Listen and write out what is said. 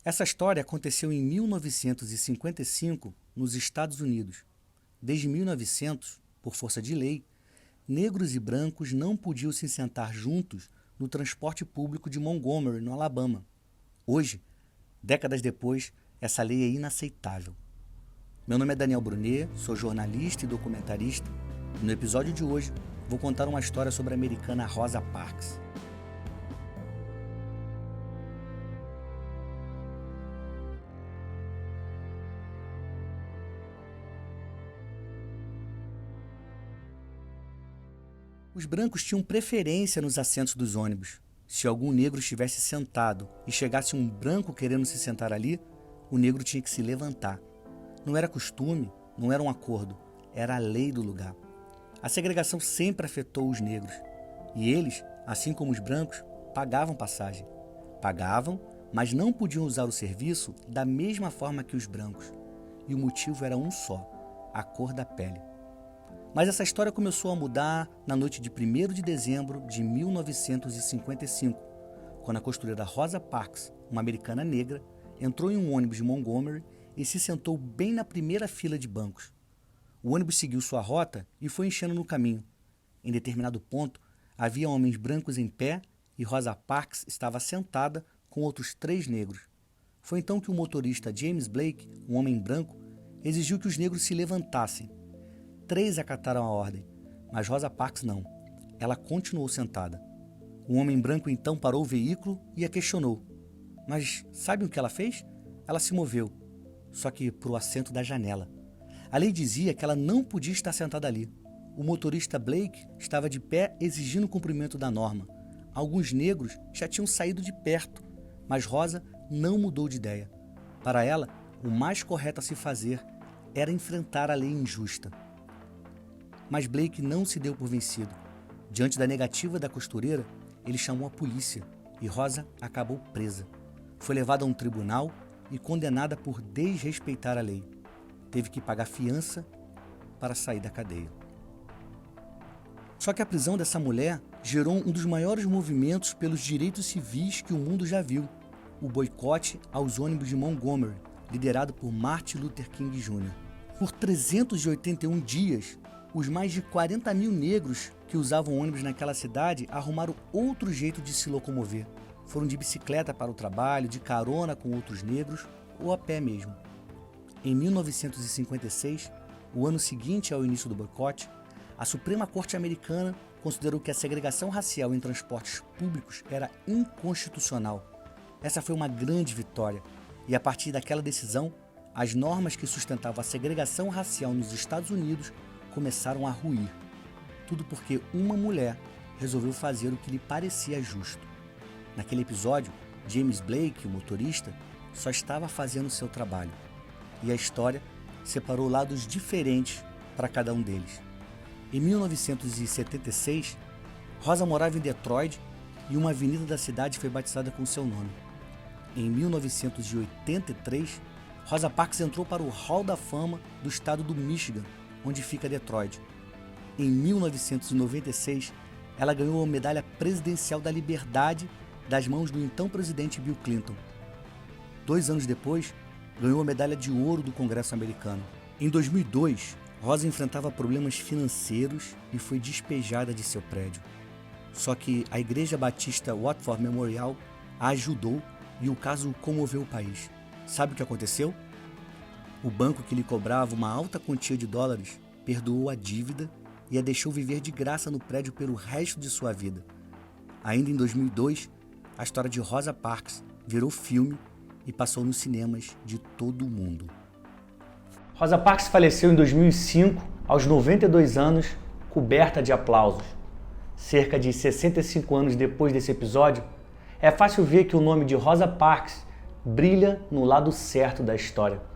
Essa história aconteceu em 1955, nos Estados Unidos. Desde 1900, por força de lei, negros e brancos não podiam se sentar juntos no transporte público de Montgomery, no Alabama. Hoje, décadas depois, essa lei é inaceitável. Meu nome é Daniel Brunet, sou jornalista e documentarista. E no episódio de hoje, vou contar uma história sobre a americana Rosa Parks. Os brancos tinham preferência nos assentos dos ônibus. Se algum negro estivesse sentado e chegasse um branco querendo se sentar ali, o negro tinha que se levantar. Não era costume, não era um acordo, era a lei do lugar. A segregação sempre afetou os negros. E eles, assim como os brancos, pagavam passagem. Pagavam, mas não podiam usar o serviço da mesma forma que os brancos. E o motivo era um só: a cor da pele. Mas essa história começou a mudar na noite de 1º de dezembro de 1955, quando a costureira Rosa Parks, uma americana negra, entrou em um ônibus de Montgomery e se sentou bem na primeira fila de bancos. O ônibus seguiu sua rota e foi enchendo no caminho. Em determinado ponto, havia homens brancos em pé e Rosa Parks estava sentada com outros 3 negros. Foi então que o motorista James Blake, um homem branco, exigiu que os negros se levantassem. 3 acataram a ordem, mas Rosa Parks não. Ela continuou sentada. O homem branco então parou o veículo e a questionou. Mas sabe o que ela fez? Ela se moveu, só que para o assento da janela. A lei dizia que ela não podia estar sentada ali. O motorista Blake estava de pé exigindo o cumprimento da norma. Alguns negros já tinham saído de perto, mas Rosa não mudou de ideia. Para ela, o mais correto a se fazer era enfrentar a lei injusta. Mas Blake não se deu por vencido. Diante da negativa da costureira, ele chamou a polícia e Rosa acabou presa. Foi levada a um tribunal e condenada por desrespeitar a lei. Teve que pagar fiança para sair da cadeia. Só que a prisão dessa mulher gerou um dos maiores movimentos pelos direitos civis que o mundo já viu: o boicote aos ônibus de Montgomery, liderado por Martin Luther King Jr. Por 381 dias, os mais de 40 mil negros que usavam ônibus naquela cidade arrumaram outro jeito de se locomover. Foram de bicicleta para o trabalho, de carona com outros negros ou a pé mesmo. Em 1956, o ano seguinte ao início do boicote, a Suprema Corte Americana considerou que a segregação racial em transportes públicos era inconstitucional. Essa foi uma grande vitória e, a partir daquela decisão, as normas que sustentavam a segregação racial nos Estados Unidos começaram a ruir. Tudo porque uma mulher resolveu fazer o que lhe parecia justo. Naquele episódio, James Blake, o motorista, só estava fazendo o seu trabalho. E a história separou lados diferentes para cada um deles. Em 1976, Rosa morava em Detroit e uma avenida da cidade foi batizada com seu nome. Em 1983, Rosa Parks entrou para o Hall da Fama do estado do Michigan, onde fica Detroit. Em 1996, ela ganhou a Medalha Presidencial da Liberdade das mãos do então presidente Bill Clinton. 2 anos depois, ganhou a Medalha de Ouro do Congresso americano. Em 2002, Rosa enfrentava problemas financeiros e foi despejada de seu prédio. Só que a Igreja Batista Watford Memorial a ajudou e o caso comoveu o país. Sabe o que aconteceu? O banco que lhe cobrava uma alta quantia de dólares perdoou a dívida e a deixou viver de graça no prédio pelo resto de sua vida. Ainda em 2002, a história de Rosa Parks virou filme e passou nos cinemas de todo o mundo. Rosa Parks faleceu em 2005, aos 92 anos, coberta de aplausos. Cerca de 65 anos depois desse episódio, é fácil ver que o nome de Rosa Parks brilha no lado certo da história.